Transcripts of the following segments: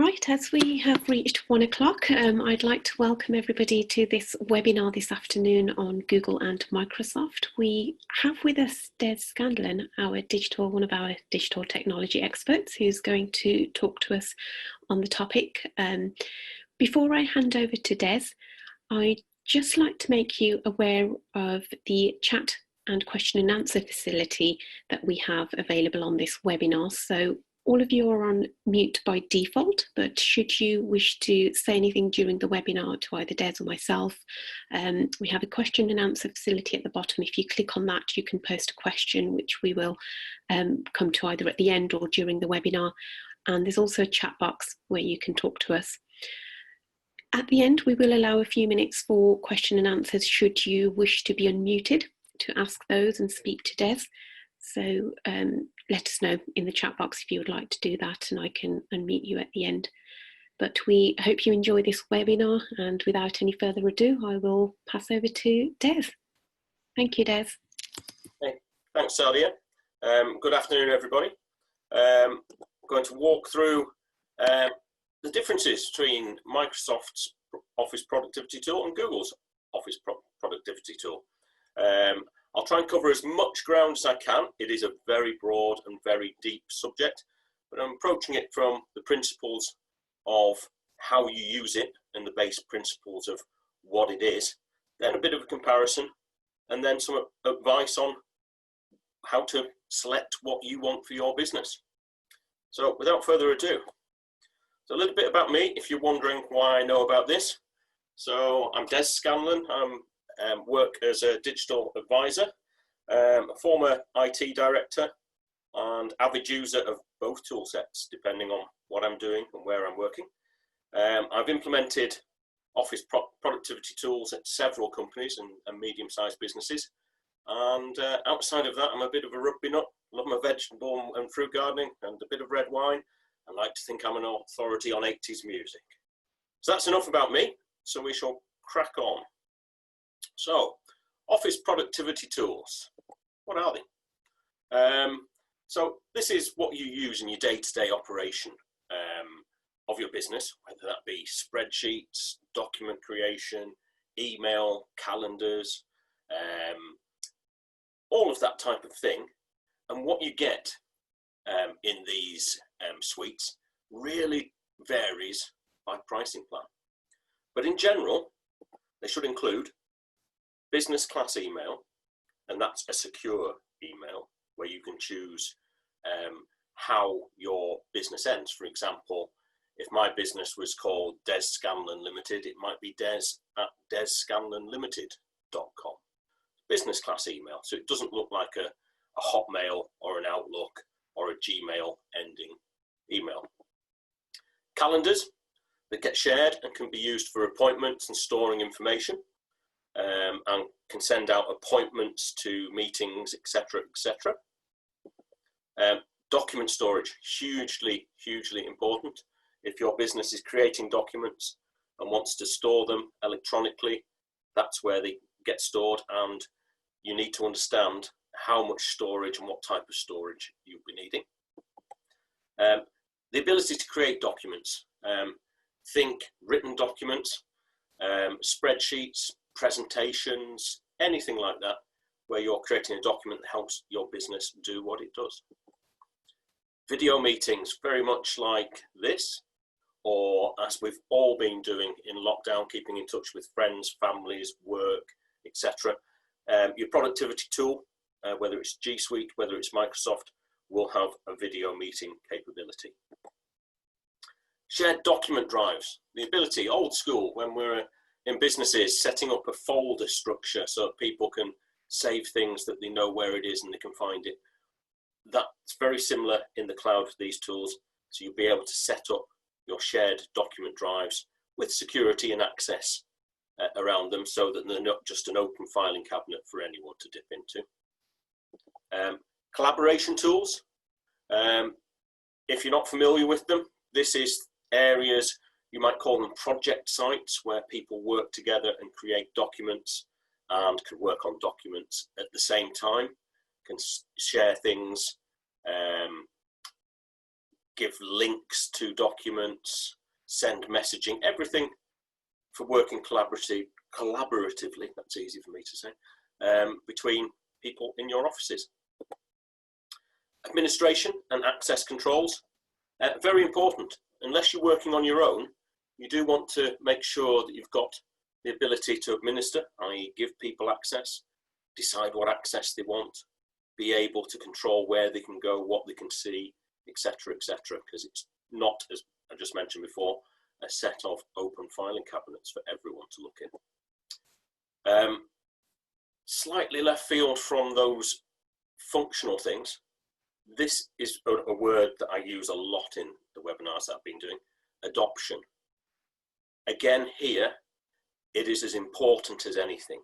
Right, as we have reached 1 o'clock, I'd like to welcome everybody to this webinar this afternoon on Google and Microsoft. We have with us Des Scanlan, one of our digital technology experts, who's going to talk to us on the topic. Before I hand over to Des, I'd just like to make you aware of the chat and question and answer facility that we have available on this webinar. So all of you are on mute by default, but should you wish to say anything during the webinar to either Des or myself, we have a question and answer facility at the bottom. If you click on that, you can post a question, which we will come to either at the end or during the webinar. And there's also a chat box where you can talk to us. At the end, we will allow a few minutes for question and answers should you wish to be unmuted to ask those and speak to Des. So let us know in the chat box if you would like to do that, and I can unmute you at the end. But we hope you enjoy this webinar, and without any further ado, I will pass over to Des. Thank you, Des. Hey, thanks, Sadia. Good afternoon, everybody. I'm going to walk through the differences between Microsoft's Office Productivity Tool and Google's Office Productivity Tool. I'll try and cover as much ground as I can. It is a very broad and very deep subject, but I'm approaching it from the principles of how you use it and the basic principles of what it is, then a bit of a comparison, and then some advice on how to select what you want for your business. So without further ado, so a little bit about me, if you're wondering why I know about this. So I'm Des Scanlan. I work as a digital advisor, a former IT director, and avid user of both tool sets, depending on what I'm doing and where I'm working. I've implemented Office productivity tools at several companies and medium-sized businesses. And outside of that, I'm a bit of a rugby nut, love my vegetable and fruit gardening and a bit of red wine. I like to think I'm an authority on 80s music. So that's enough about me, so we shall crack on. So, Office productivity tools, what are they? So this is what you use in your day-to-day operation of your business, whether that be spreadsheets, document creation, email, calendars, all of that type of thing. And what you get in these suites really varies by pricing plan. But in general, they should include business class email, and that's a secure email where you can choose how your business ends. For example, if my business was called Des Scanlan Limited, it might be des@desscanlanlimited.com. Business class email, so it doesn't look like a Hotmail or an Outlook or a Gmail ending email. Calendars that get shared and can be used for appointments and storing information, and can send out appointments to meetings, etc., etc. Document storage, hugely important. If your business is creating documents and wants to store them electronically, that's where they get stored, and you need to understand how much storage and what type of storage you'll be needing. The ability to create documents, think written documents, spreadsheets, presentations, anything like that, where you're creating a document that helps your business do what it does. Video meetings, very much like this, or as we've all been doing in lockdown, keeping in touch with friends, families, work, etc. Your productivity tool, whether it's G Suite, whether it's Microsoft, will have a video meeting capability. Shared document drives, the ability, old school, when we're in businesses, setting up a folder structure so that people can save things that they know where it is and they can find it. That's very similar in the cloud for these tools. So you'll be able to set up your shared document drives with security and access around them, so that they're not just an open filing cabinet for anyone to dip into. Collaboration tools. If you're not familiar with them, this is areas, you might call them project sites, where people work together and create documents and can work on documents at the same time, can share things, give links to documents, send messaging, everything for working collaboratively, that's easy for me to say, between people in your offices. Administration and access controls, very important. Unless you're working on your own, you do want to make sure that you've got the ability to administer, i.e. give people access, decide what access they want, be able to control where they can go, what they can see, etc., because it's not, as I just mentioned before, a set of open filing cabinets for everyone to look in. Slightly left field from those functional things, this is a word that I use a lot in the webinars that I've been doing, adoption. Again, here, it is as important as anything.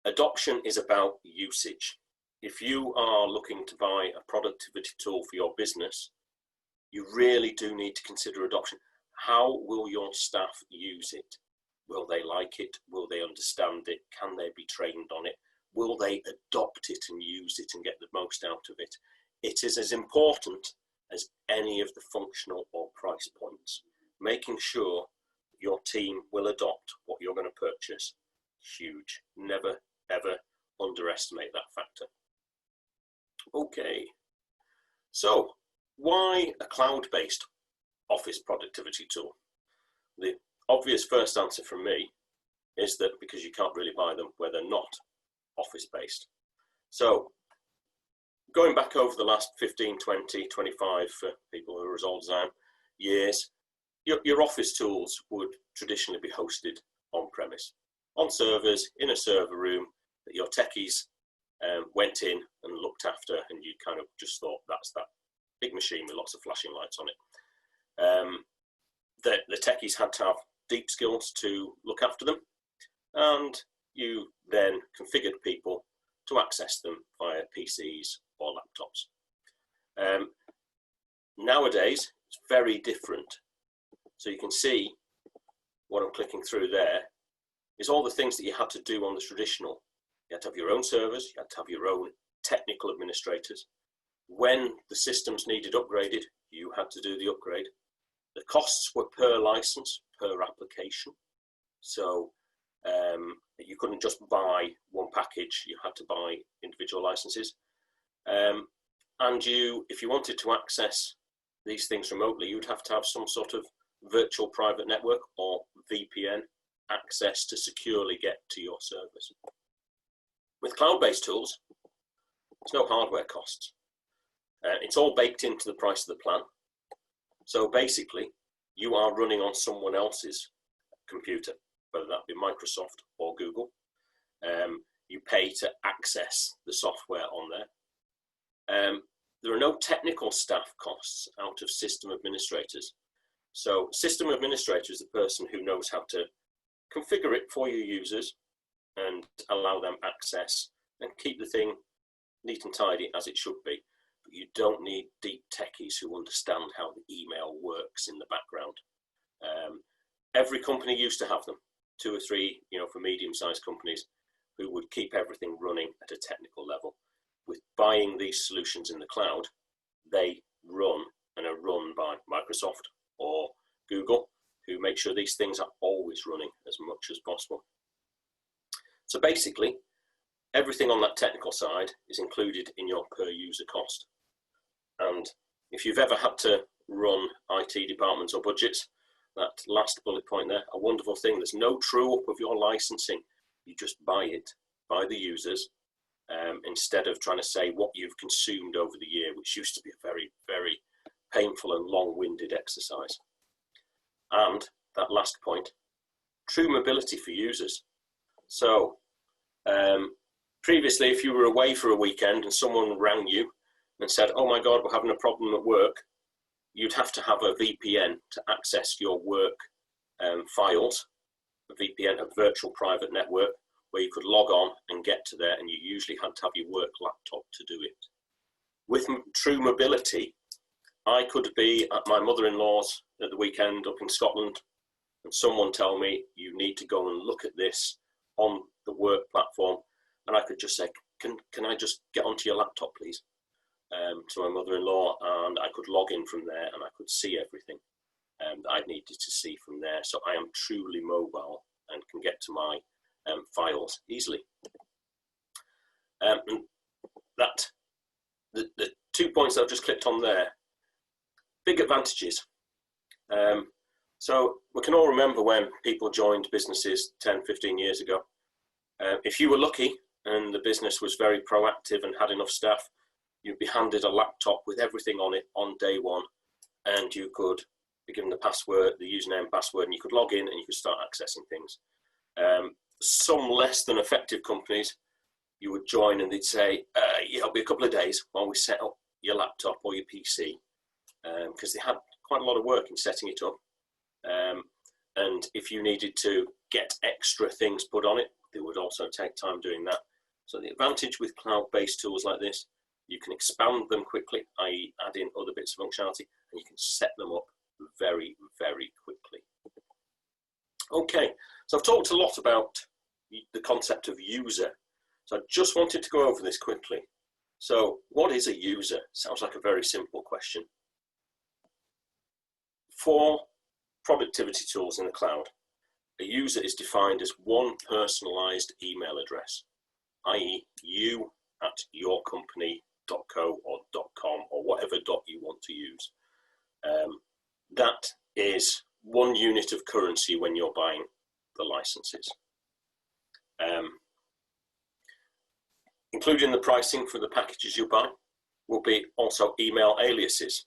Adoption is about usage. If you are looking to buy a productivity tool for your business, you really do need to consider adoption. How will your staff use it? Will they like it? Will they understand it? Can they be trained on it? Will they adopt it and use it and get the most out of it? It is as important as any of the functional or price points. Making sure your team will adopt what you're going to purchase, huge. Never, ever underestimate that factor. Okay, so why a cloud-based office productivity tool? The obvious first answer from me is that because you can't really buy them where they're not office-based. So going back over the last 15, 20, 25, for people who are as old as I am, years, your office tools would traditionally be hosted on-premise, on servers, in a server room that your techies went in and looked after, and you kind of just thought that's that big machine with lots of flashing lights on it. The techies had to have deep skills to look after them, and you then configured people to access them via PCs or laptops. Nowadays, it's very different. So you can see what I'm clicking through there is all the things that you had to do on the traditional. You had to have your own servers, you had to have your own technical administrators. When the systems needed upgraded, you had to do the upgrade. The costs were per license, per application. So you couldn't just buy one package, you had to buy individual licenses. And if you wanted to access these things remotely, you'd have to have some sort of virtual private network or VPN access to securely get to your servers. With cloud-based tools, there's no hardware costs. It's all baked into the price of the plan. So basically, you are running on someone else's computer, whether that be Microsoft or Google. You pay to access the software on there. There are no technical staff costs out of system administrators. So system administrator is the person who knows how to configure it for your users and allow them access and keep the thing neat and tidy as it should be. But you don't need deep techies who understand how the email works in the background. Every company used to have them, 2 or 3, for medium-sized companies who would keep everything running at a technical level. With buying these solutions in the cloud, they run and are run by Microsoft or Google, who make sure these things are always running as much as possible. So basically, everything on that technical side is included in your per user cost. And if you've ever had to run IT departments or budgets, that last bullet point there, a wonderful thing. There's no true up of your licensing. You just buy it by the users instead of trying to say what you've consumed over the year, which used to be a very, very painful and long-winded exercise. And that last point, true mobility for users. So previously, if you were away for a weekend and someone rang you and said, oh my God, we're having a problem at work, you'd have to have a VPN to access your work files, a VPN, a virtual private network, where you could log on and get to there, and you usually had to have your work laptop to do it. With true mobility, I could be at my mother-in-law's at the weekend up in Scotland, and someone tell me, you need to go and look at this on the work platform, and I could just say, can I just get onto your laptop, please? to my mother-in-law, and I could log in from there and I could see everything that I needed to see from there. So I am truly mobile and can get to my files easily. And that the 2 points that I've just clicked on there, big advantages. So we can all remember when people joined businesses 10, 15 years ago. If you were lucky and the business was very proactive and had enough staff, you'd be handed a laptop with everything on it on day one, and you could be given the password, the username and password, and you could log in and you could start accessing things. Some less than effective companies, you would join and they'd say, yeah, it'll be a couple of days while we set up your laptop or your PC, because they had quite a lot of work in setting it up. And if you needed to get extra things put on it, they would also take time doing that. So the advantage with cloud-based tools like this, you can expand them quickly, i.e. add in other bits of functionality, and you can set them up very, very quickly. Okay, so I've talked a lot about the concept of user. So I just wanted to go over this quickly. So what is a user? Sounds like a very simple question. For productivity tools in the cloud, a user is defined as one personalized email address, i.e. you at yourcompany.co or .com or whatever dot you want to use. That is one unit of currency when you're buying the licenses. Including the pricing for the packages you buy will be also email aliases.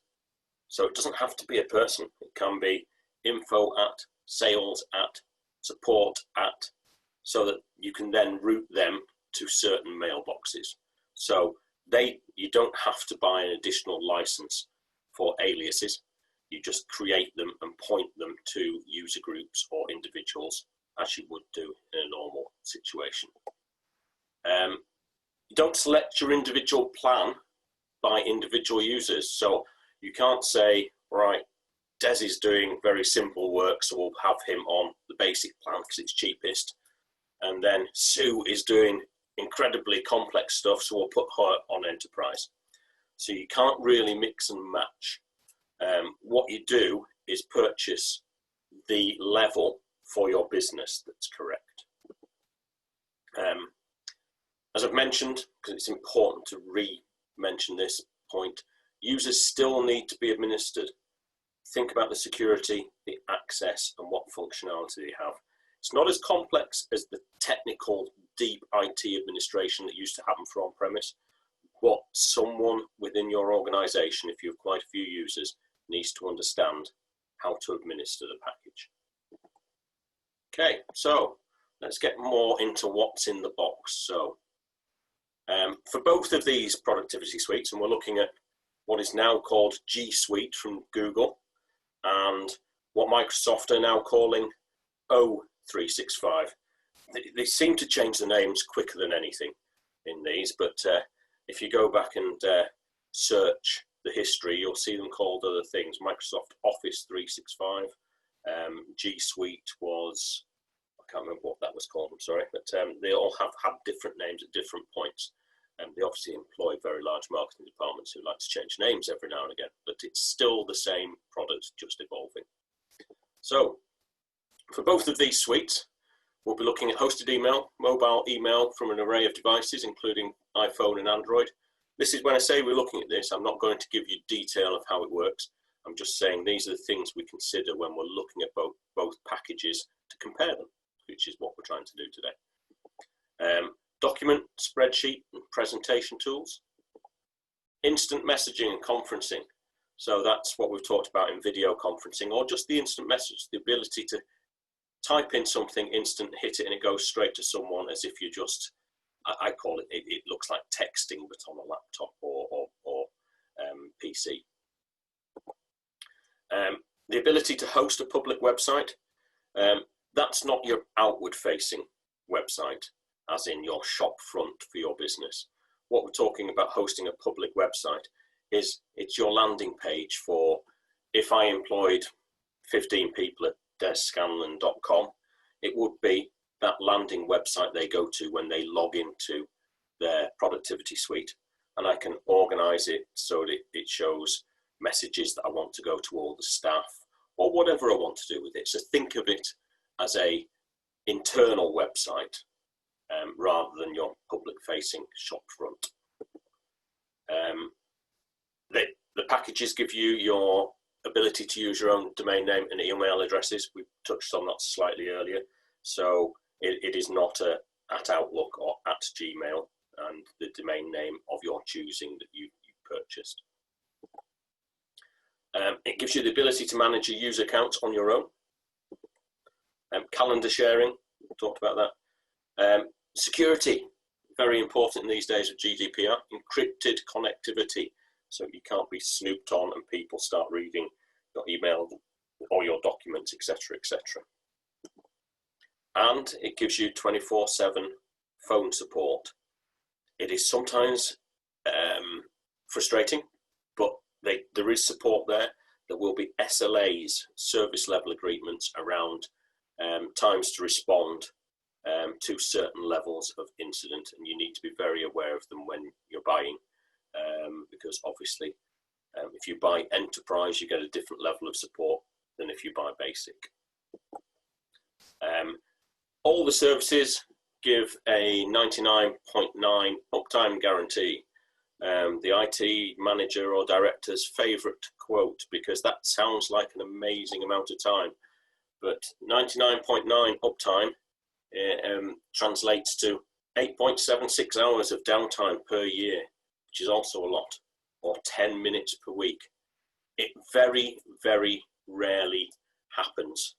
So it doesn't have to be a person. It can be info at, sales at, support at, so that you can then route them to certain mailboxes. So you don't have to buy an additional license for aliases. You just create them and point them to user groups or individuals as you would do in a normal situation. You don't select your individual plan by individual users. So you can't say, right, Des is doing very simple work, so we'll have him on the basic plan because it's cheapest. And then Sue is doing incredibly complex stuff, so we'll put her on enterprise. So you can't really mix and match. What you do is purchase the level for your business that's correct. As I've mentioned, because it's important to re-mention this point, users still need to be administered. Think about the security, the access, and what functionality they have. It's not as complex as the technical, deep IT administration that used to happen for on-premise, but someone within your organization, if you have quite a few users, needs to understand how to administer the package. Okay, so let's get more into what's in the box. So for both of these productivity suites, and we're looking at what is now called G Suite from Google, and what Microsoft are now calling O365. They seem to change the names quicker than anything in these, but if you go back and search the history, you'll see them called other things. Microsoft Office 365, G Suite was, I can't remember what that was called, I'm sorry, but they all have had different names at different points. They obviously employ very large marketing departments who like to change names every now and again, but it's still the same product, just evolving. So for both of these suites, we'll be looking at hosted email, mobile email from an array of devices, including iPhone and Android. This is when I say we're looking at this, I'm not going to give you detail of how it works. I'm just saying these are the things we consider when we're looking at both packages to compare them, which is what we're trying to do today. Document, spreadsheet, and presentation tools. Instant messaging and conferencing. So that's what we've talked about in video conferencing, or just the instant message, the ability to type in something instant, hit it, and it goes straight to someone as if you just, I call it, it looks like texting, but on a laptop or PC. The ability to host a public website. That's not your outward-facing website, as in your shop front for your business. What we're talking about hosting a public website is it's your landing page for, if I employed 15 people at desscanlan.com, it would be that landing website they go to when they log into their productivity suite. and I can organize it so that it shows messages that I want to go to all the staff or whatever I want to do with it. So think of it as a internal website rather than your public facing shop front. The packages give you your ability to use your own domain name and email addresses. We touched on that slightly earlier. So it is not at Outlook or at Gmail, and the domain name of your choosing that you purchased. It gives you the ability to manage your user accounts on your own. Calendar sharing, we talked about that. Security, very important in these days of GDPR. Encrypted connectivity, so you can't be snooped on and people start reading your email or your documents, etc., etc. And it gives you 24/7 phone support. It is sometimes frustrating, but there is support there. There will be SLAs, service level agreements, around times to respond to certain levels of incident, and you need to be very aware of them when you're buying, because obviously if you buy enterprise you get a different level of support than if you buy basic. All the services give a 99.9 uptime guarantee. The IT manager or director's favourite quote, because that sounds like an amazing amount of time, but 99.9 uptime translates to 8.76 hours of downtime per year, which is also a lot, or 10 minutes per week. It very, very rarely happens.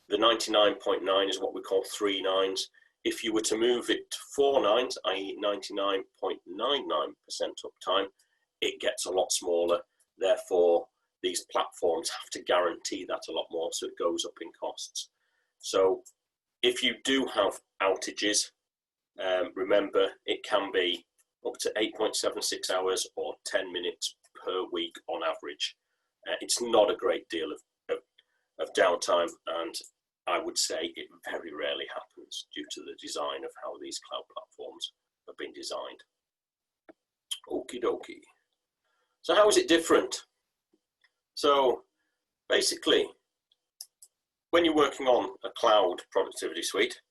The 99.9 is what we call 3 nines. If you were to move it to 4 nines, i.e. 99.99% uptime, it gets a lot smaller. Therefore, these platforms have to guarantee that a lot more, so it goes up in costs. So if you do have outages, remember it can be up to 8.76 hours or 10 minutes per week on average. It's not a great deal of downtime, and I would say it very rarely happens due to the design of how these cloud platforms have been designed. Okie dokie. So how is it different? So basically, when you're working on a cloud productivity suite,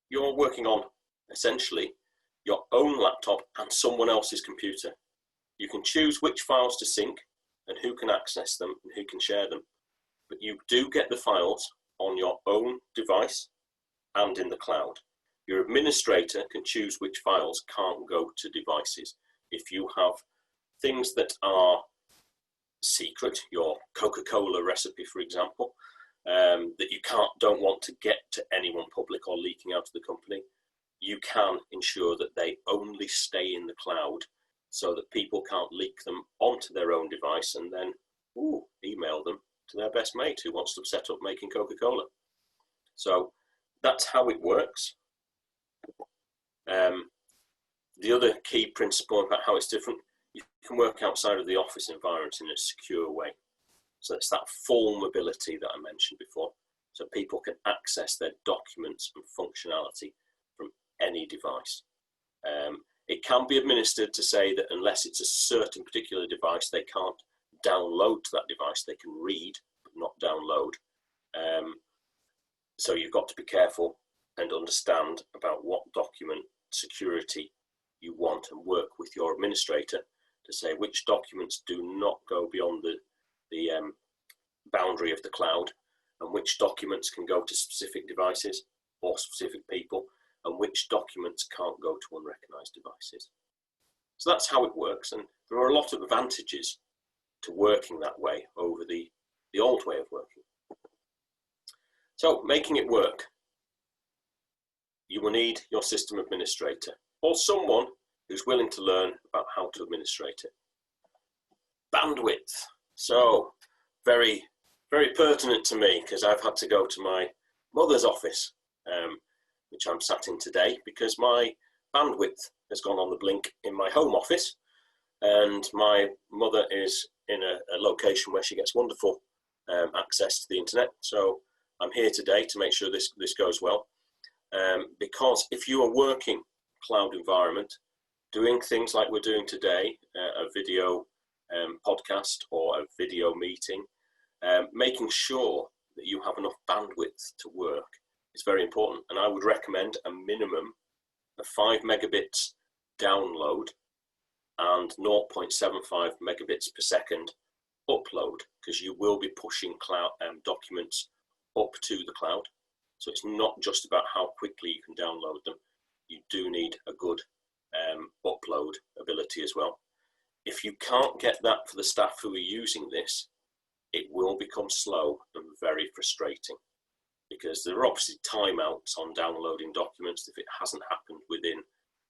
you're working on essentially your own laptop and someone else's computer. You can choose which files to sync and who can access them and who can share them, but you do get the files on your own device and in the cloud. Your administrator can choose which files can't go to devices. If you have things that are secret, your Coca-Cola recipe, for example, that you don't want to get to anyone public or leaking out of the company, you can ensure that they only stay in the cloud so that people can't leak them onto their own device and then email them to their best mate who wants to set up making Coca-Cola. So that's how it works. The other key principle about how it's different, you can work outside of the office environment in a secure way. So it's that full mobility that I mentioned before. So people can access their documents and functionality from any device. It can be administered to say that unless it's a certain particular device, they can't download to that device. They can read, but not download. So you've got to be careful and understand about what document security you want and work with your administrator to say which documents do not go beyond the boundary of the cloud, and which documents can go to specific devices or specific people, and which documents can't go to unrecognized devices. So that's how it works, and there are a lot of advantages to working that way over the old way of working. So making it work, you will need your system administrator or someone who's willing to learn about how to administrate it. Bandwidth. So very, very pertinent to me because I've had to go to my mother's office, which I'm sat in today, because my bandwidth has gone on the blink in my home office, and my mother is in a location where she gets wonderful access to the internet. So I'm here today to make sure this goes well, because if you are working cloud environment, doing things like we're doing today, a video podcast or a video meeting, making sure that you have enough bandwidth to work is very important. And I would recommend a minimum of 5 megabits download and 0.75 megabits per second upload, because you will be pushing cloud documents up to the cloud. So it's not just about how quickly you can download them. You do need a good upload ability as well. If you can't get that for the staff who are using this, it will become slow and very frustrating, because there are obviously timeouts on downloading documents. If it hasn't happened within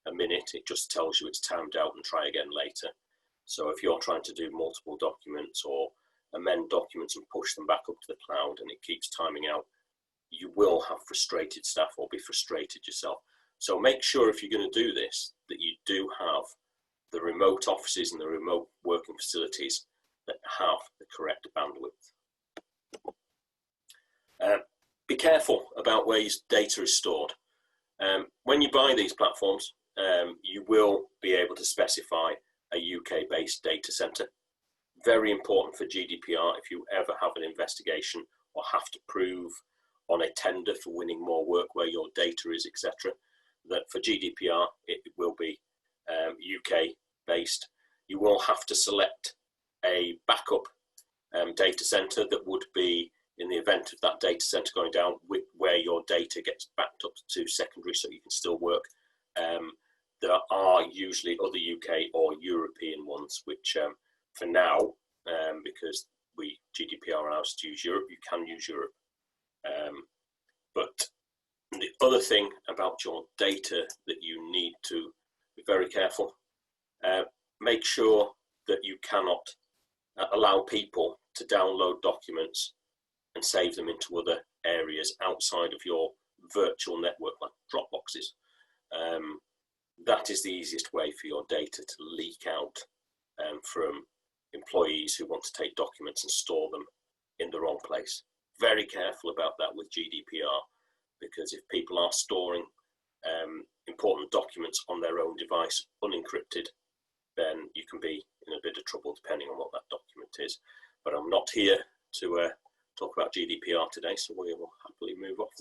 a minute, it just tells you it's timed out and try again later. So if you're trying to do multiple documents or amend documents and push them back up to the cloud and it keeps timing out, you will have frustrated staff or be frustrated yourself. So make sure, if you're going to do this, that you do have the remote offices and the remote working facilities that have the correct bandwidth. Be careful about where your data is stored. When you buy these platforms, you will be able to specify a UK-based data center. Very important for GDPR if you ever have an investigation or have to prove on a tender for winning more work where your data is, etc., that for GDPR it will be UK-based. You will have to select a backup data center that would be, in the event of that data center going down, where your data gets backed up to secondary so you can still work. There are usually other UK or European ones, which for now, because GDPR allows us to use Europe, you can use Europe. But the other thing about your data that you need to be very careful, make sure that you cannot allow people to download documents and save them into other areas outside of your virtual network, like Dropboxes. That is the easiest way for your data to leak out from employees who want to take documents and store them in the wrong place. Very careful about that with GDPR, because if people are storing important documents on their own device unencrypted, then you can be in a bit of trouble depending on what that document is. But I'm not here to talk about GDPR today, so we will happily move off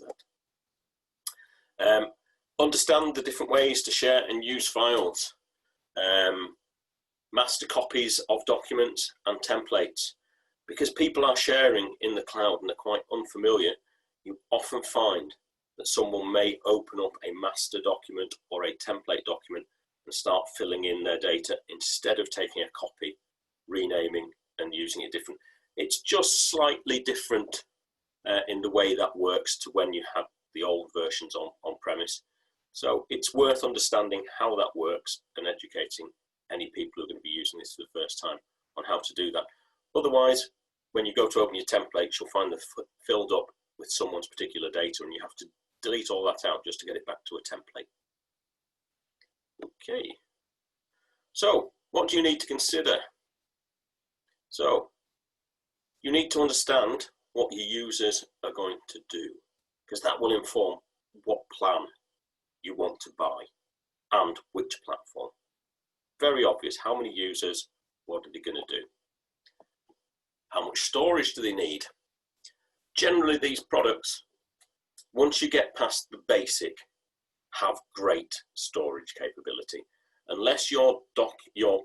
that. Understand the different ways to share and use files. Master copies of documents and templates. Because people are sharing in the cloud and they're quite unfamiliar, you often find that someone may open up a master document or a template document and start filling in their data instead of taking a copy, renaming and using it different. It's just slightly different in the way that works to when you had the old versions on premise. So it's worth understanding how that works and educating any people who are going to be using this for the first time on how to do that. Otherwise, when you go to open your templates, you'll find them filled up with someone's particular data and you have to delete all that out just to get it back to a template. Okay, so what do you need to consider? So you need to understand what your users are going to do, because that will inform what plan you want to buy and which platform. Very obvious. How many users? What are they going to do? How much storage do they need? Generally, these products, once you get past the basic, have great storage capability. Unless your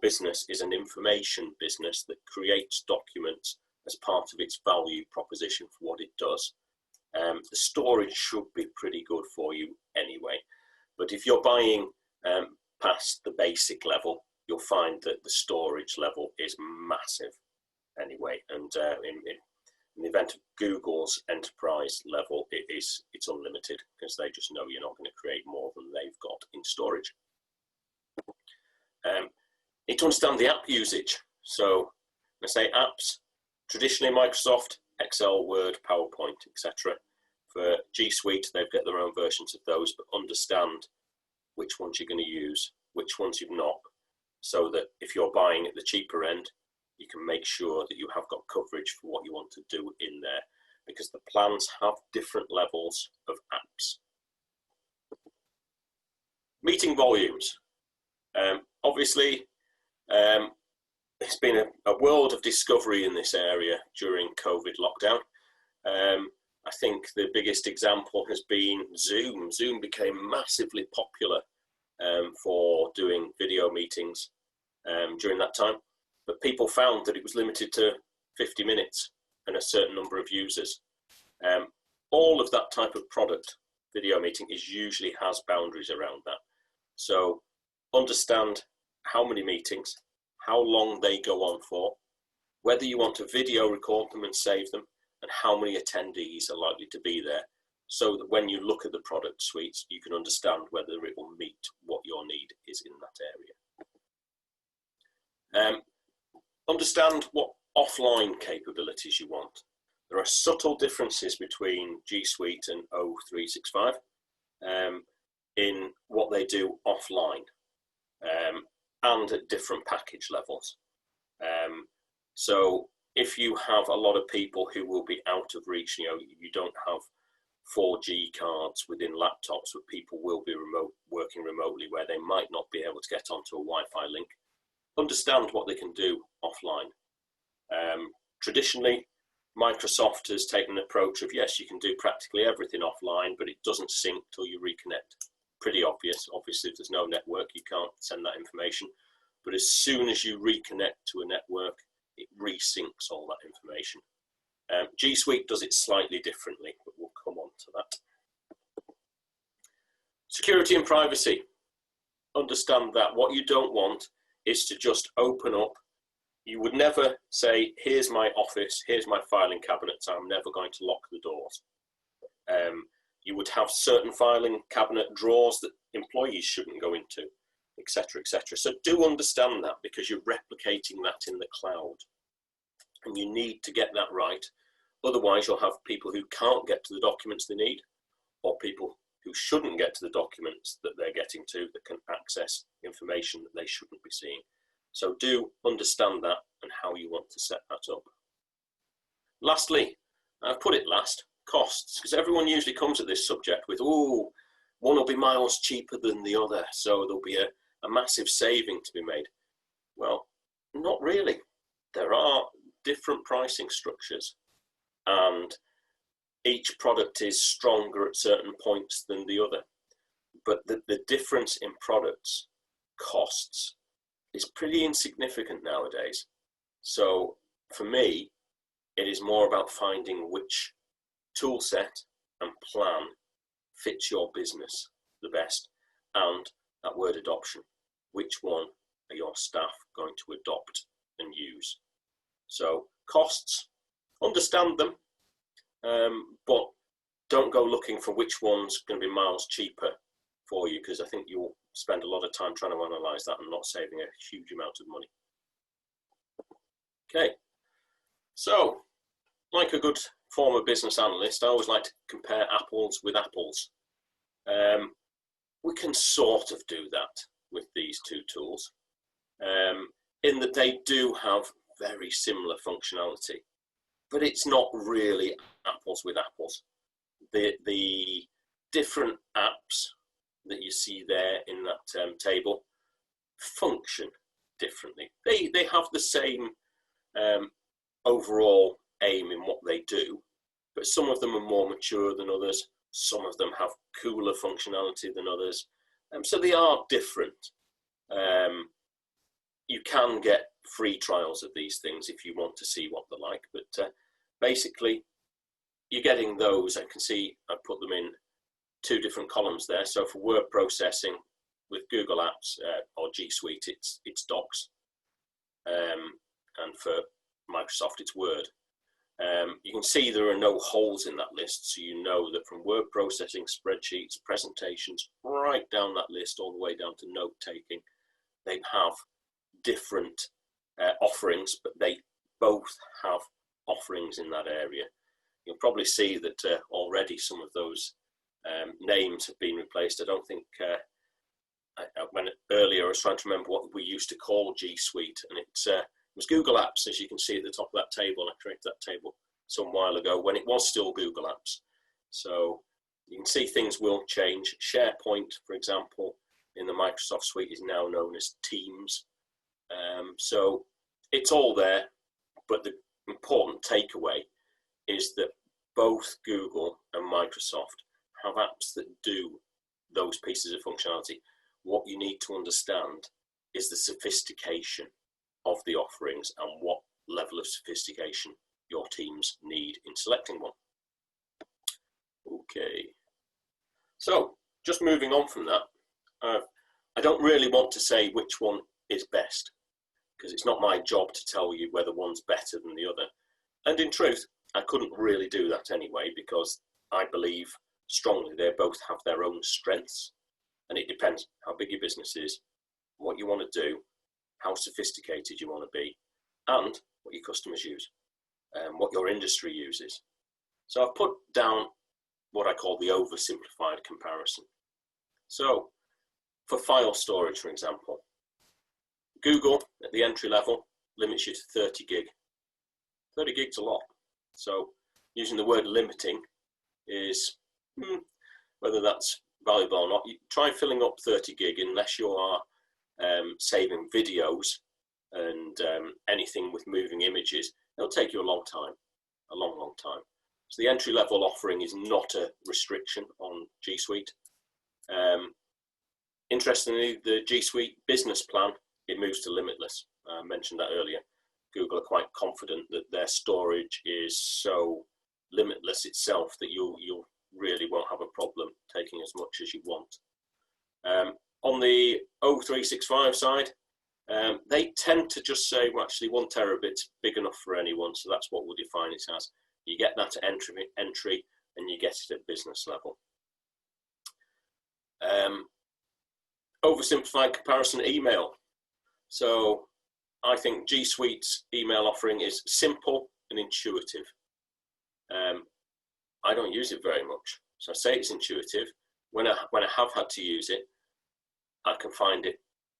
business is an information business that creates documents as part of its value proposition for what it does, the storage should be pretty good for you anyway. But if you're buying past the basic level, you'll find that the storage level is massive anyway. And in the event of Google's enterprise level, it's unlimited, because they just know you're not going to create more than they've got in storage. Need to understand the app usage. So when I say apps, traditionally Microsoft, Excel, Word, PowerPoint, etc. For G Suite, they've got their own versions of those, but understand which ones you're going to use, which ones you've not, so that if you're buying at the cheaper end, you can make sure that you have got coverage for what you want to do in there, because the plans have different levels of apps. Meeting volumes. Obviously, it's been a world of discovery in this area during COVID lockdown. I think the biggest example has been Zoom. Zoom became massively popular for doing video meetings during that time, but people found that it was limited to 50 minutes and a certain number of users. All of that type of product, video meeting, usually has boundaries around that. So understand how many meetings, how long they go on for, whether you want to video record them and save them, and how many attendees are likely to be there, so that when you look at the product suites, you can understand whether it will meet what your need is in that area. Understand what offline capabilities you want. There are subtle differences between G Suite and O365 in what they do offline and at different package levels. So if you have a lot of people who will be out of reach, you don't have 4G cards within laptops, where people will be working remotely, where they might not be able to get onto a Wi-Fi link, understand what they can do offline. Traditionally, Microsoft has taken an approach of, yes, you can do practically everything offline, but it doesn't sync till you reconnect. Pretty obvious. Obviously, if there's no network, you can't send that information. But as soon as you reconnect to a network, it resyncs all that information. G Suite does it slightly differently, but we'll come on to that. Security and privacy. Understand that what you don't want is to just open up. You would never say, here's my office, here's my filing cabinets, I'm never going to lock the doors. You would have certain filing cabinet drawers that employees shouldn't go into, etc., etc. So do understand that, because you're replicating that in the cloud. And you need to get that right. Otherwise, you'll have people who can't get to the documents they need, or people who shouldn't get to the documents that they're getting to that can access information that they shouldn't be seeing. So do understand that and how you want to set that up. Lastly, I've put it last, costs, because everyone usually comes at this subject with, oh, one will be miles cheaper than the other, so there'll be a massive saving to be made. Well, not really. There are different pricing structures, and each product is stronger at certain points than the other. But the difference in products costs is pretty insignificant nowadays. So for me, it is more about finding which tool set and plan fits your business the best, and that word adoption. Which one are your staff going to adopt and use? So costs, understand them, but don't go looking for which one's going to be miles cheaper for you, because I think you'll spend a lot of time trying to analyze that and not saving a huge amount of money. Okay, so like a good former business analyst, I always like to compare apples with apples. We can sort of do that with these two tools, in that they do have very similar functionality, but it's not really apples with apples. The different apps that you see there in that table function differently. They have the same overall aim in what they do, but some of them are more mature than others. Some of them have cooler functionality than others. So they are different. You can get free trials of these things if you want to see what they're like, but basically you're getting those. I can see I put them in two different columns there. So for word processing with Google Apps or G Suite, it's Docs, and for Microsoft, it's Word. You can see there are no holes in that list, so you know that from word processing, spreadsheets, presentations, right down that list, all the way down to note taking, they have different offerings, but they both have offerings in that area. You'll probably see that already some of those names have been replaced. I don't think, when earlier I was trying to remember what we used to call G Suite, and it was Google Apps, as you can see at the top of that table. I created that table some while ago when it was still Google Apps. So you can see things will change. SharePoint, for example, in the Microsoft suite is now known as Teams. So it's all there, but the important takeaway is that both Google and Microsoft have apps that do those pieces of functionality. What you need to understand is the sophistication of the offerings and what level of sophistication your teams need in selecting one. Okay, so just moving on from that, I don't really want to say which one is best, because it's not my job to tell you whether one's better than the other. And in truth, I couldn't really do that anyway, because I believe strongly they both have their own strengths, and it depends how big your business is, what you want to do, how sophisticated you want to be, and what your customers use, and what your industry uses. So I've put down what I call the oversimplified comparison. So for file storage, for example, Google at the entry level limits you to 30 gig. 30 gig's a lot. So using the word limiting is, whether that's valuable or not, you try filling up 30 gig unless you are saving videos and anything with moving images. It'll take you a long time, a long, long time. So the entry level offering is not a restriction on G Suite. Interestingly, the G Suite business plan, it moves to limitless. I mentioned that earlier. Google are quite confident that their storage is so limitless itself that you really won't have a problem taking as much as you want. On the O365 side, they tend to just say, well, actually 1 terabit's big enough for anyone, so that's what we'll define it as. You get that at entry and you get it at business level. Oversimplified comparison, email. So I think G Suite's email offering is simple and intuitive. I don't use it very much, so I say it's intuitive. When I have had to use it, I can find it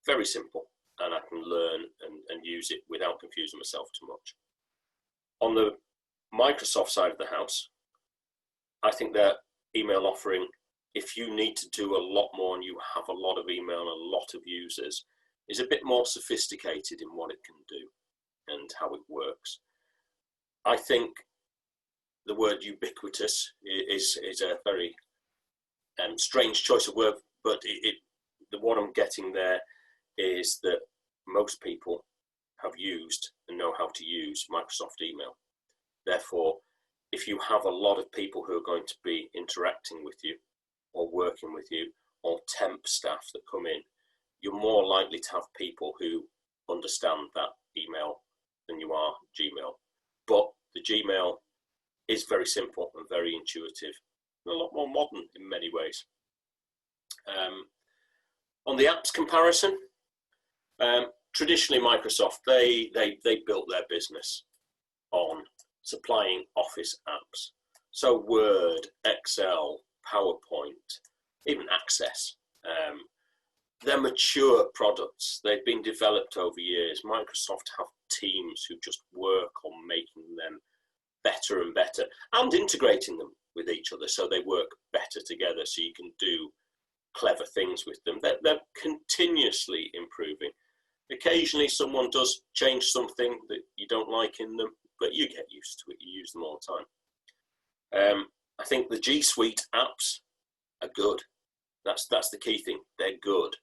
very simple, and I can learn and use it without confusing myself too much. On the Microsoft side of the house, I think their email offering, if you need to do a lot more and you have a lot of email and a lot of users, is a bit more sophisticated in what it can do and how it works. I think the word ubiquitous is a very strange choice of word, but what I'm getting there is that most people have used and know how to use Microsoft email. Therefore, if you have a lot of people who are going to be interacting with you or working with you, or temp staff that come in, you're more likely to have people who understand that email than you are Gmail. But the Gmail is very simple and very intuitive, and a lot more modern in many ways. On the apps comparison, traditionally Microsoft, they built their business on supplying Office apps. So Word, Excel, PowerPoint, even Access. They're mature products. They've been developed over years. Microsoft have teams who just work on making them better and better and integrating them with each other so they work better together, so you can do clever things with them. They're continuously improving. Occasionally someone does change something that you don't like in them, but you get used to it. You use them all the time. I think the G Suite apps are good. That's the key thing. They're good.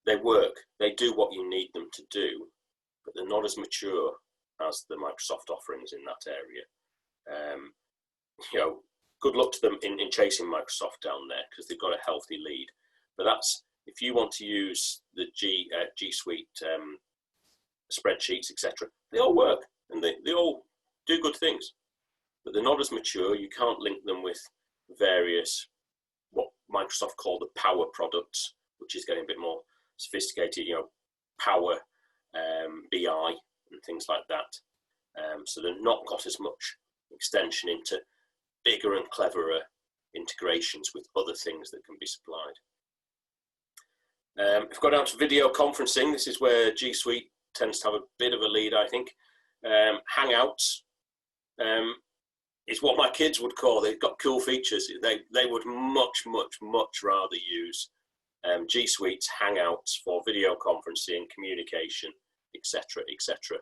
They work. They do what you need them to do, but they're not as mature as the Microsoft offerings in that area. Good luck to them in chasing Microsoft down there, because they've got a healthy lead. But that's, if you want to use the G Suite spreadsheets, etc., they all work and they all do good things, but they're not as mature. You can't link them with various, what Microsoft call the power products, which is getting a bit more sophisticated, Power BI and things like that. So they've not got as much extension into bigger and cleverer integrations with other things that can be supplied. If we go down to video conferencing, this is where G Suite tends to have a bit of a lead, I think. Hangouts is what my kids would call, they've got cool features. They would much, much, much rather use G Suite's Hangouts for video conferencing, communication, etc., etc.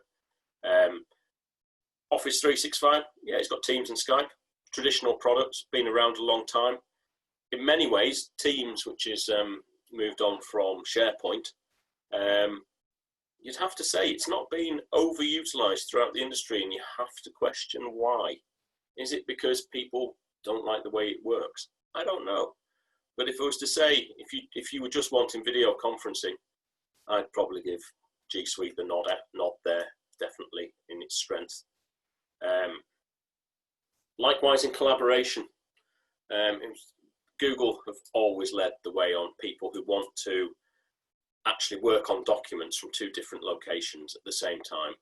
Office 365, yeah, it's got Teams and Skype, traditional products, been around a long time. In many ways, Teams, which is moved on from SharePoint, you'd have to say it's not been overutilized throughout the industry, and you have to question why. Is it because people don't like the way it works? I don't know. But if I was to say, if you were just wanting video conferencing, I'd probably give G Suite the nod there, definitely in its strength. Likewise in collaboration, Google have always led the way on people who want to actually work on documents from two different locations at the same time,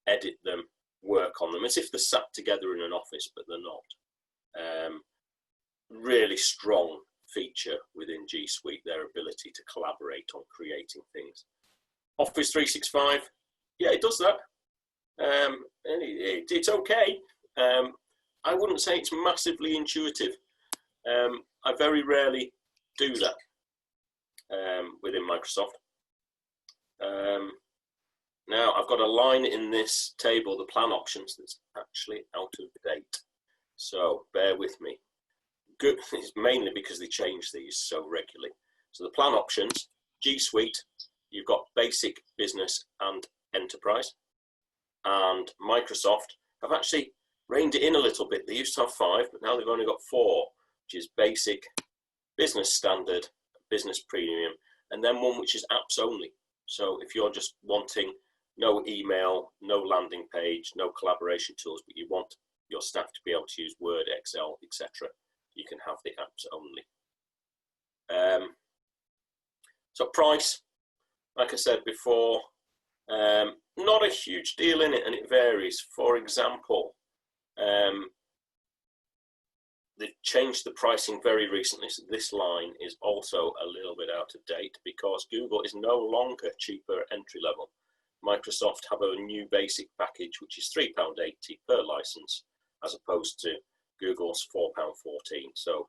edit them, work on them as if they're sat together in an office, but they're not. Really strong feature within G Suite, their ability to collaborate on creating things. Office 365, yeah, it does that. It's okay. I wouldn't say it's massively intuitive. I very rarely do that within Microsoft. Now, I've got a line in this table, the plan options, that's actually out of date. So bear with me. Good, it's mainly because they change these so regularly. So the plan options, G Suite, you've got basic, business and enterprise. And Microsoft have actually reined it in a little bit. They used to have 5, but now they've only got 4, which is basic, business standard, business premium, and then one which is apps only. So if you're just wanting no email, no landing page, no collaboration tools, but you want your staff to be able to use Word, Excel, etc., you can have the apps only. So price, like I said before, not a huge deal in it, and it varies. For example, they've changed the pricing very recently, so this line is also a little bit out of date because Google is no longer cheaper entry level. Microsoft have a new basic package which is £3.80 per license, as opposed to Google's £4.14, so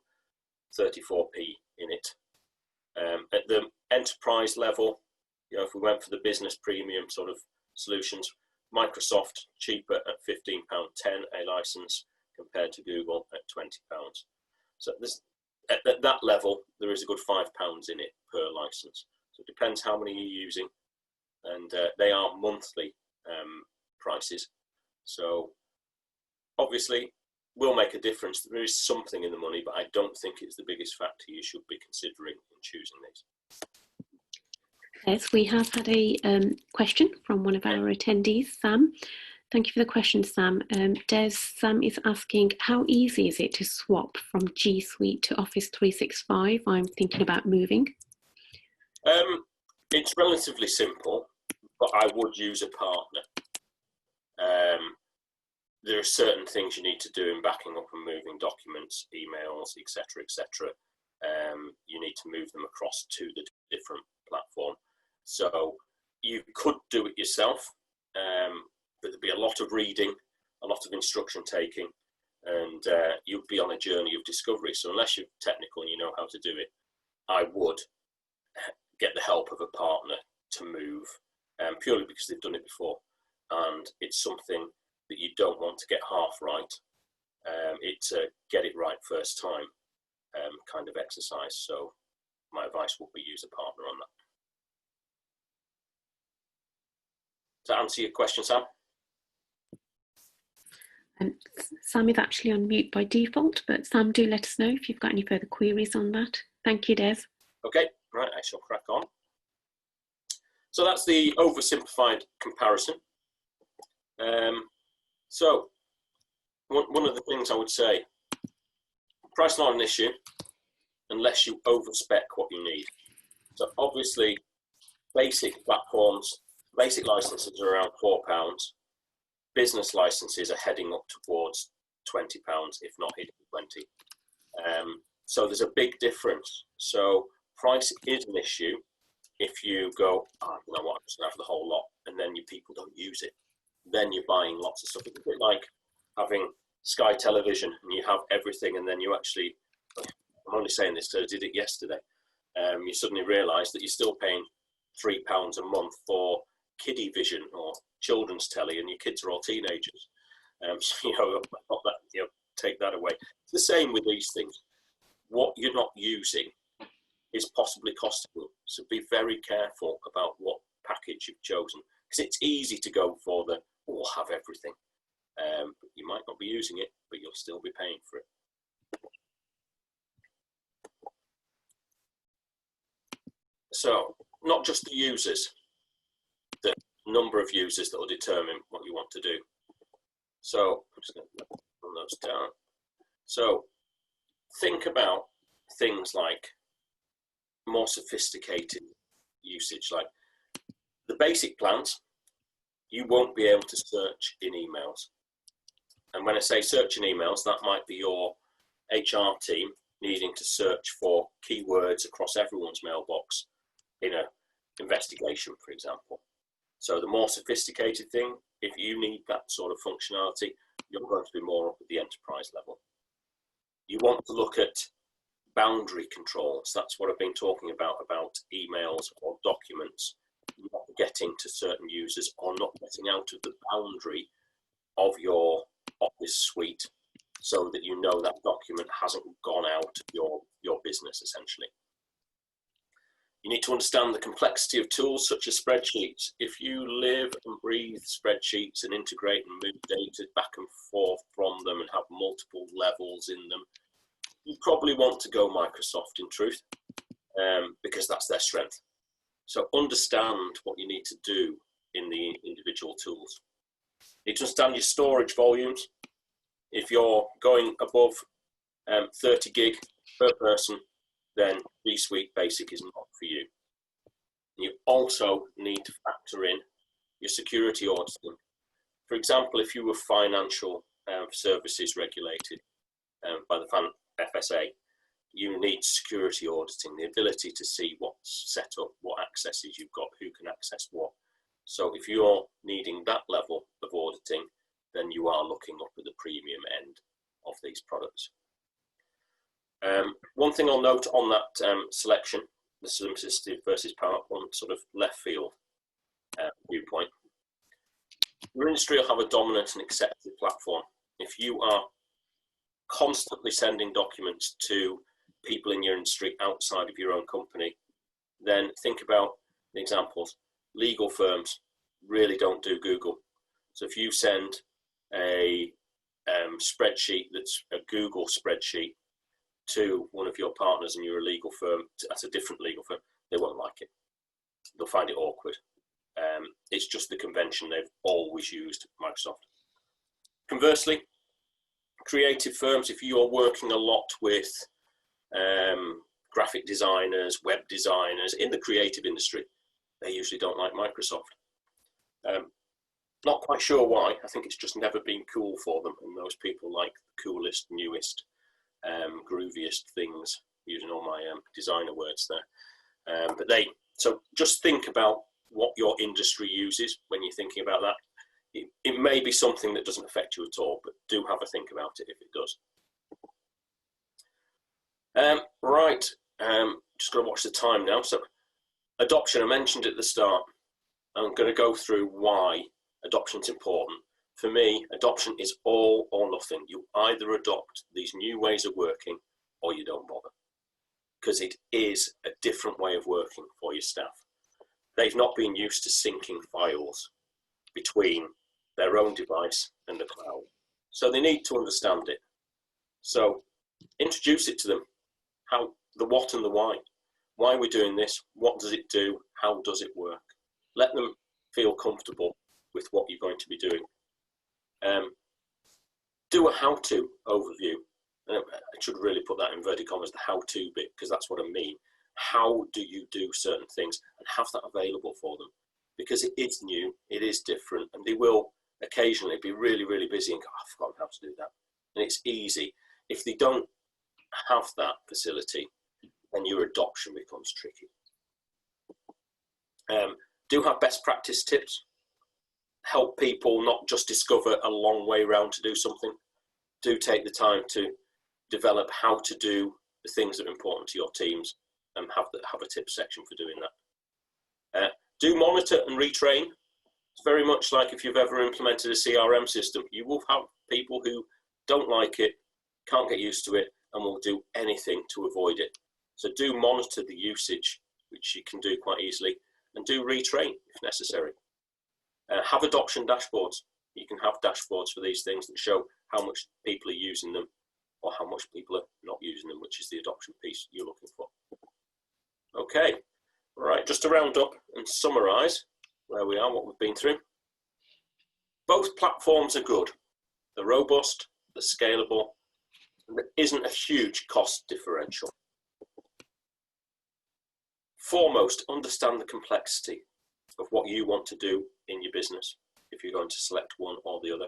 34p in it. At the enterprise level, you know, if we went for the business premium sort of solutions, Microsoft cheaper at £15.10 a license compared to Google at £20. So this, at that level, there is a good £5 in it per license. So it depends how many you're using, and they are monthly prices. So obviously, will make a difference. There is something in the money, but I don't think it's the biggest factor you should be considering in choosing these. Yes, we have had a question from one of our attendees, Sam. Thank you for the question, Sam. Sam is asking, how easy is it to swap from G Suite to Office 365? I'm thinking about moving. It's relatively simple, but I would use a partner. There are certain things you need to do in backing up and moving documents, emails, etc., etc. You need to move them across to the different platform. So you could do it yourself, but there'd be a lot of reading, a lot of instruction taking, and you'd be on a journey of discovery. So unless you're technical and you know how to do it, I would get the help of a partner to move, purely because they've done it before, and it's something that you don't want to get half right. It's a get it right first time kind of exercise. So my advice would be use a partner on that. Does that answer your question, Sam? Sam is actually on mute by default, but Sam, do let us know if you've got any further queries on that. Thank you, Des. Okay, right, I shall crack on. So that's the oversimplified comparison. So one of the things I would say, price not an issue unless you overspec what you need. So obviously, basic platforms, basic licenses are around £4. Business licenses are heading up towards £20, if not hitting 20. So there's a big difference. So price is an issue if you go, oh, you know what, I'm just gonna have the whole lot, and then your people don't use it. Then you're buying lots of stuff. It's a bit like having Sky Television and you have everything, and then you actually, I'm only saying this because I did it yesterday. you suddenly realise that you're still paying £3 a month for kiddie vision or children's telly, and your kids are all teenagers. So not that, take that away. It's the same with these things. What you're not using is possibly costing you. So be very careful about what package you've chosen, because it's easy to go for the "we'll have everything." But you might not be using it, but you'll still be paying for it. So not just the users, the number of users that will determine what you want to do. So I'm just going to run those down. So think about things like more sophisticated usage, like the basic plans. You won't be able to search in emails. And when I say search in emails, that might be your HR team needing to search for keywords across everyone's mailbox in an investigation, for example. So the more sophisticated thing, if you need that sort of functionality, you're going to be more up at the enterprise level. You want to look at boundary controls. That's what I've been talking about emails or documents not getting to certain users or not getting out of the boundary of your Office suite, so that you know that document hasn't gone out of your business, essentially. You need to understand the complexity of tools such as spreadsheets. If you live and breathe spreadsheets and integrate and move data back and forth from them and have multiple levels in them, you probably want to go Microsoft, in truth, because that's their strength. So understand what you need to do in the individual tools. You need to understand your storage volumes. If you're going above 30 gig per person, then G Suite Basic is not for you. You also need to factor in your security auditing. For example, if you were financial services regulated by the FSA, you need security auditing, the ability to see what's set up, what accesses you've got, who can access what. So if you're needing that level of auditing, then you are looking up at the premium end of these products. One thing I'll note on that selection, the simplicity versus PowerPoint sort of left field viewpoint. Your industry will have a dominant and accepted platform. If you are constantly sending documents to people in your industry outside of your own company, then think about the examples. Legal firms really don't do Google. So if you send a spreadsheet that's a Google spreadsheet to one of your partners and you're a legal firm, that's a different legal firm, they won't like it. They'll find it awkward. It's just the convention. They've always used Microsoft. Conversely, creative firms, if you're working a lot with graphic designers, web designers in the creative industry, they usually don't like Microsoft. Not quite sure why. I think it's just never been cool for them, and those people like the coolest, newest, grooviest things, using all my designer words there. So just think about what your industry uses when you're thinking about that. It may be something that doesn't affect you at all, but do have a think about it if it does. Right, just going to watch the time now. So adoption, I mentioned at the start. I'm going to go through why adoption is important. For me, adoption is all or nothing. You either adopt these new ways of working or you don't bother, because it is a different way of working for your staff. They've not been used to syncing files between their own device and the cloud. So they need to understand it. So introduce it to them, how, the what and the why. Why are we doing this? What does it do? How does it work? Let them feel comfortable with what you're going to be doing. Do a how-to overview. I should really put that in inverted commas, the how-to bit, because that's what I mean. How do you do certain things, and have that available for them? Because it is new, it is different, and they will occasionally be really, really busy and go, I've forgotten how to do that. And it's easy. If they don't have that facility, then your adoption becomes tricky. Do have best practice tips. Help people not just discover a long way around to do something. Do take the time to develop how to do the things that are important to your teams. have a tips section for doing that. Do monitor and retrain. It's very much like if you've ever implemented a CRM system, you will have people who don't like it, can't get used to it, and will do anything to avoid it. So do monitor the usage, which you can do quite easily, and do retrain if necessary. Have adoption dashboards. You can have dashboards for these things that show how much people are using them or how much people are not using them, which is the adoption piece you're looking for. Okay, all right, just to round up and summarise where we are, what we've been through. Both platforms are good. They're robust, they're scalable, and there isn't a huge cost differential. Foremost, understand the complexity of what you want to do in your business if you're going to select one or the other.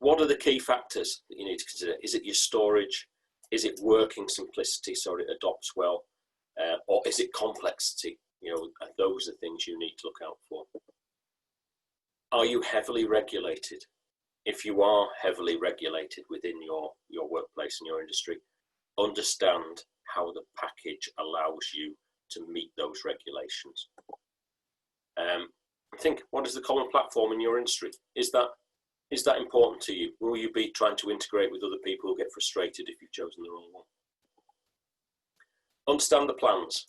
What are the key factors that you need to consider? Is it your storage? Is it working simplicity so it adopts well? Or is it complexity? You know, those are things you need to look out for. Are you heavily regulated? If you are heavily regulated within your workplace and your industry, understand how the package allows you to meet those regulations. Think, what is the common platform in your industry? Is that important to you? Will you be trying to integrate with other people who get frustrated if you've chosen the wrong one? Understand the plans.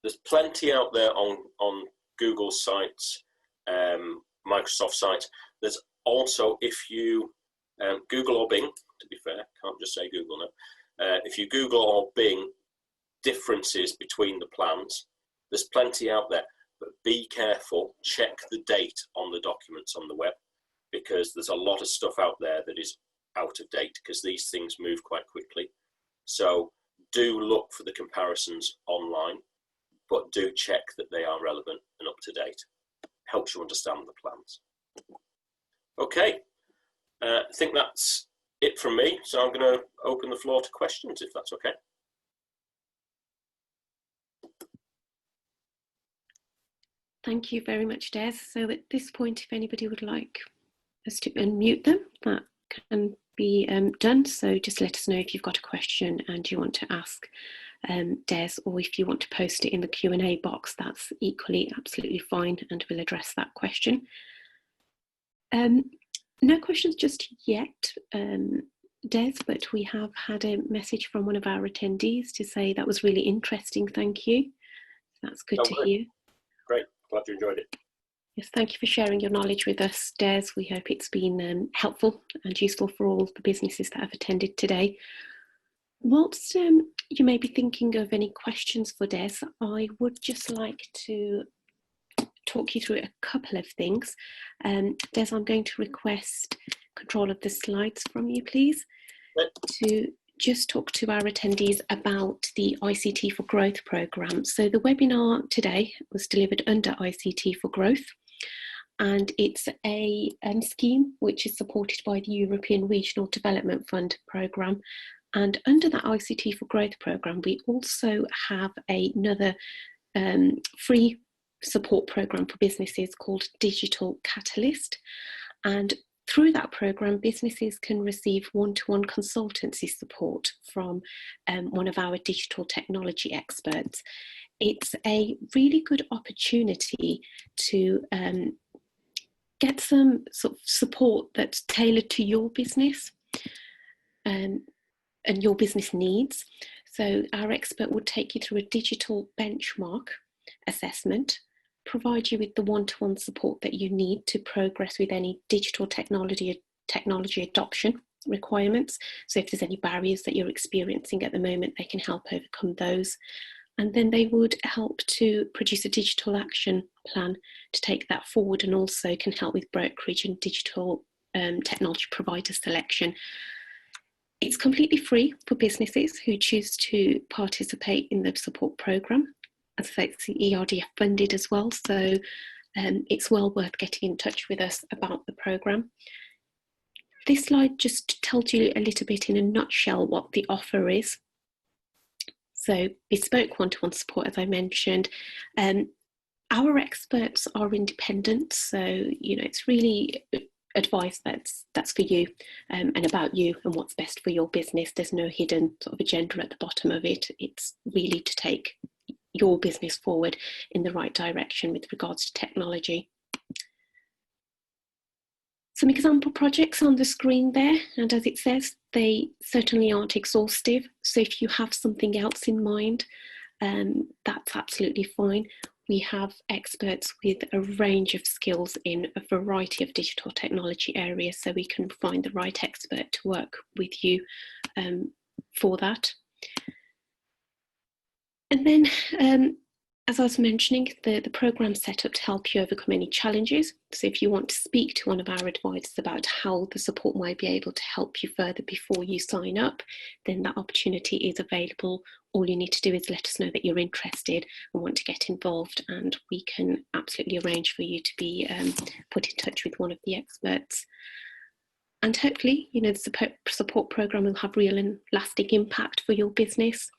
There's plenty out there on Google sites, Microsoft sites. There's also, if you Google or Bing, to be fair, can't just say Google now. If you Google or Bing differences between the plans, there's plenty out there. But be careful, check the date on the documents on the web, because there's a lot of stuff out there that is out of date, because these things move quite quickly. So do look for the comparisons online, but do check that they are relevant and up to date. Helps you understand the plans. Okay, I think that's it from me. So I'm going to open the floor to questions, if that's okay. Thank you very much, Des. So at this point, if anybody would like us to unmute them, that can be done. So just let us know if you've got a question and you want to ask Des, or if you want to post it in the Q&A box, that's equally absolutely fine, and we'll address that question. No questions just yet, Des, but we have had a message from one of our attendees to say that was really interesting. Thank you. That's good to hear. Great. Glad you enjoyed it. Yes, thank you for sharing your knowledge with us, Des. We hope it's been helpful and useful for all the businesses that have attended today. Whilst you may be thinking of any questions for Des, I would just like to talk you through a couple of things. Des, I'm going to request control of the slides from you, please, to just talk to our attendees about the ICT for Growth programme. So the webinar today was delivered under ICT for Growth, and it's a scheme which is supported by the European Regional Development Fund programme. And under that ICT for Growth programme, we also have another free support programme for businesses called Digital Catalyst. And through that programme, businesses can receive one-to-one consultancy support from one of our digital technology experts. It's a really good opportunity to get some sort of support that's tailored to your business and your business needs. So our expert will take you through a digital benchmark assessment, provide you with the one-to-one support that you need to progress with any digital technology adoption requirements. So if there's any barriers that you're experiencing at the moment, they can help overcome those. And then they would help to produce a digital action plan to take that forward, and also can help with brokerage and digital technology provider selection. It's completely free for businesses who choose to participate in the support programme. As I say, it's ERDF funded as well, so it's well worth getting in touch with us about the programme. This slide just tells you a little bit in a nutshell what the offer is. So bespoke one-to-one support, as I mentioned. Our experts are independent, so it's really advice that's for you, and about you and what's best for your business. There's no hidden sort of agenda at the bottom of it. It's really to take your business forward in the right direction with regards to technology. Some example projects on the screen there, and as it says, they certainly aren't exhaustive. So if you have something else in mind, that's absolutely fine. We have experts with a range of skills in a variety of digital technology areas, so we can find the right expert to work with you for that. And then, as I was mentioning, the program's set up to help you overcome any challenges. So if you want to speak to one of our advisors about how the support might be able to help you further before you sign up, then that opportunity is available. All you need to do is let us know that you're interested and want to get involved, and we can absolutely arrange for you to be put in touch with one of the experts. And hopefully, you know, the support program will have real and lasting impact for your business.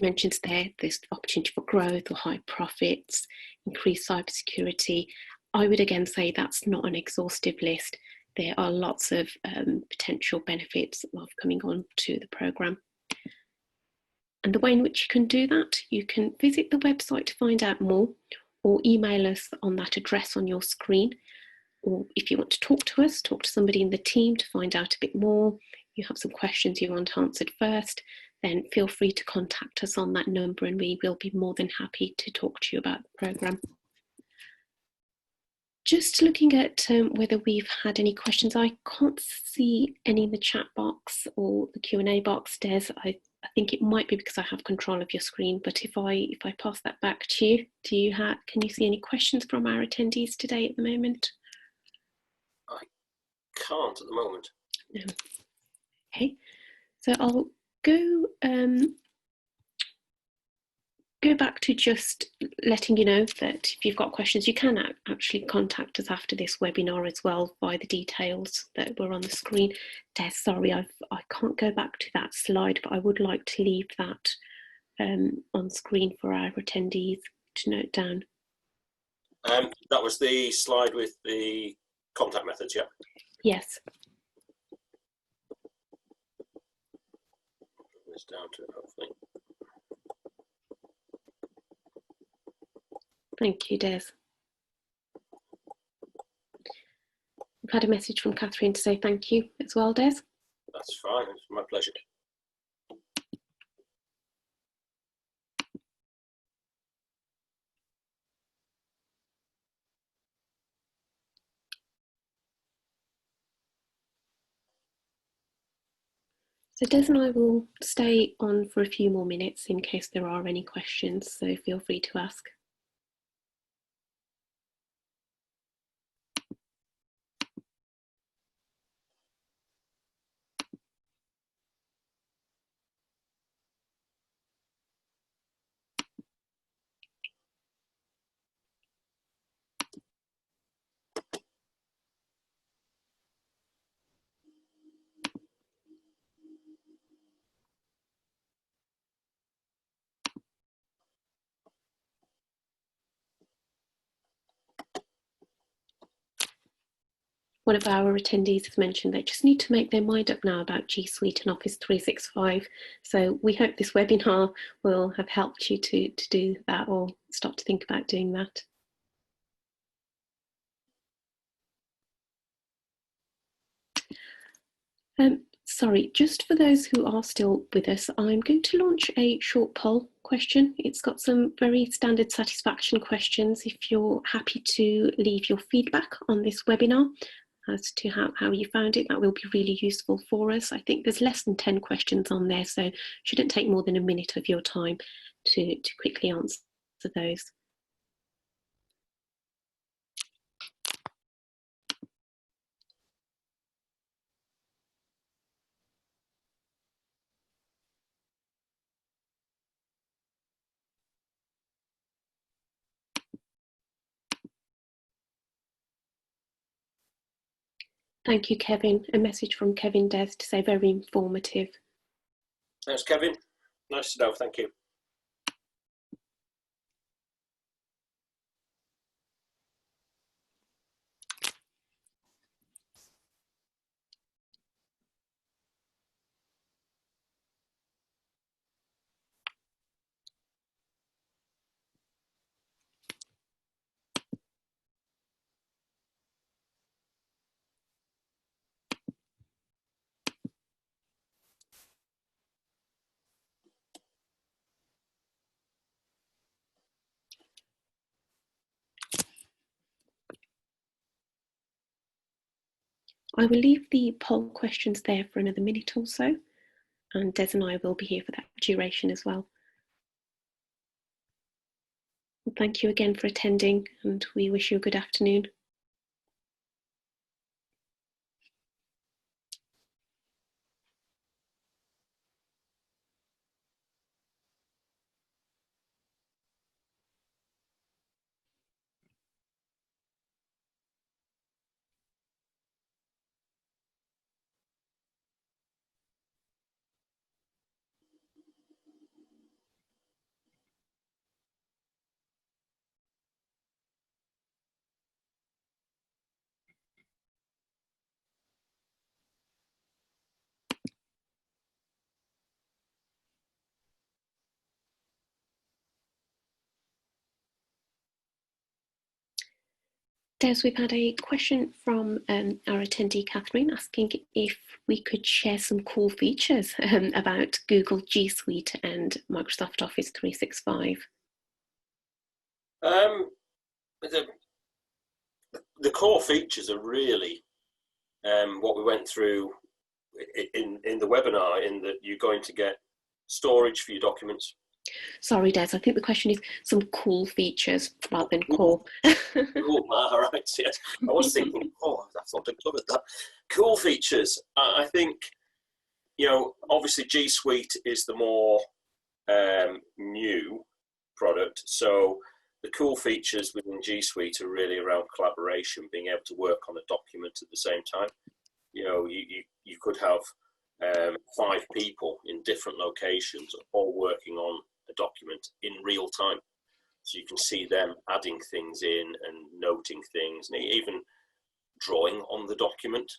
Mentions there's opportunity for growth or high profits, increased cybersecurity. I would again say that's not an exhaustive list. There are lots of potential benefits of coming on to the programme. And the way in which you can do that, you can visit the website to find out more, or email us on that address on your screen. Or if you want to talk to us, talk to somebody in the team to find out a bit more, you have some questions you want answered first, then feel free to contact us on that number and we will be more than happy to talk to you about the programme. Just looking at whether we've had any questions, I can't see any in the chat box or the Q&A box, Des. I think it might be because I have control of your screen, but if I pass that back to you, can you see any questions from our attendees today at the moment? I can't at the moment. No. Okay, so I'll go back to just letting you know that if you've got questions, you can actually contact us after this webinar as well by the details that were on the screen. Des, sorry, I can't go back to that slide, but I would like to leave that on screen for our attendees to note down. That was the slide with the contact methods, yeah? Yes. This down to it, hopefully. Thank you, Des. We've had a message from Catherine to say thank you as well, Des. That's fine, it's my pleasure. So Des and I will stay on for a few more minutes in case there are any questions, so feel free to ask. One of our attendees has mentioned they just need to make their mind up now about G Suite and Office 365. So we hope this webinar will have helped you to do that or start to think about doing that. Sorry, just for those who are still with us, I'm going to launch a short poll question. It's got some very standard satisfaction questions. If you're happy to leave your feedback on this webinar as to how you found it, that will be really useful for us. I think there's less than 10 questions on there, so it shouldn't take more than a minute of your time to quickly answer those. Thank you, Kevin. A message from Kevin Des to say very informative. Thanks, Kevin. Nice to know, thank you. I will leave the poll questions there for another minute or so, and Des and I will be here for that duration as well. Thank you again for attending, and we wish you a good afternoon. Des, we've had a question from our attendee, Catherine, asking if we could share some cool features about Google G Suite and Microsoft Office 365. The core features are really what we went through in the webinar, in that you're going to get storage for your documents. Sorry, Des, I think the question is some cool features rather than core. Cool, all right, yes. I was thinking, oh, I thought I covered that. Cool features. I think, obviously G Suite is the more new product. So the cool features within G Suite are really around collaboration, being able to work on a document at the same time. You could have 5 people in different locations all working on a document in real time. So you can see them adding things in and noting things, and even drawing on the document,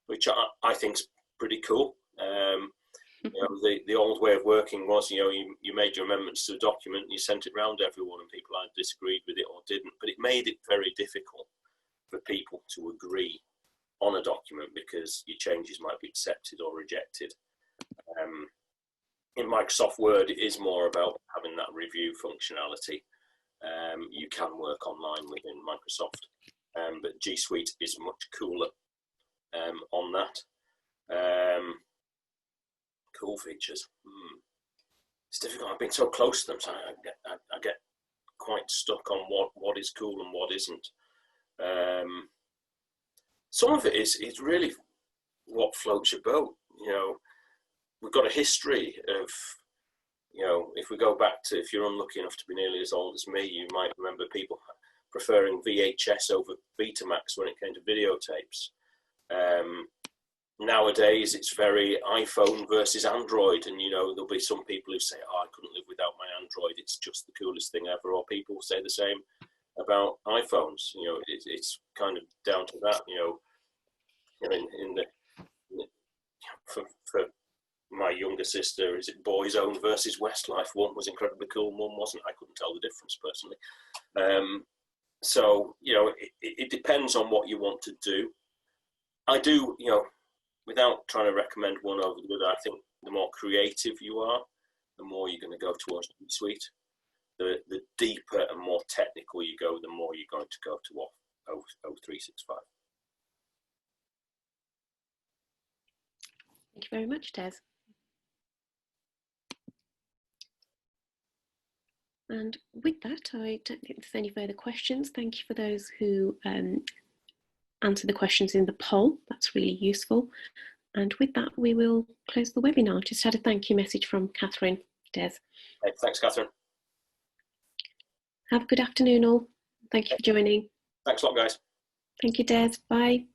which I think is pretty cool. The old way of working was, you made your amendments to the document and you sent it round to everyone, and people either disagreed with it or didn't. But it made it very difficult for people to agree on a document because your changes might be accepted or rejected. In Microsoft Word, it is more about having that review functionality. You can work online within Microsoft, but G Suite is much cooler on that. Cool features. It's difficult. I've been so close to them, so I get quite stuck on what is cool and what isn't. Some of it is really what floats your boat. We've got a history of, if we go back to, if you're unlucky enough to be nearly as old as me, you might remember people preferring VHS over Betamax when it came to videotapes. Nowadays, it's very iPhone versus Android, and there'll be some people who say, "Oh, I couldn't live without my Android. It's just the coolest thing ever." Or people say the same about iPhones. It's kind of down to that. For my younger sister, is it Boys Own versus Westlife? One was incredibly cool, one wasn't. I couldn't tell the difference personally. So it depends on what you want to do. I do, without trying to recommend one over the other, I think the more creative you are, the more you're going to go towards G Suite. The deeper and more technical you go, the more you're going to go to O365. Thank you very much, Des. And with that, I don't think there's any further questions. Thank you for those who answered the questions in the poll. That's really useful. And with that, we will close the webinar. Just had a thank you message from Catherine. Des. Hey, thanks, Catherine. Have a good afternoon, all. Thank you for joining. Thanks a lot, guys. Thank you, Des. Bye.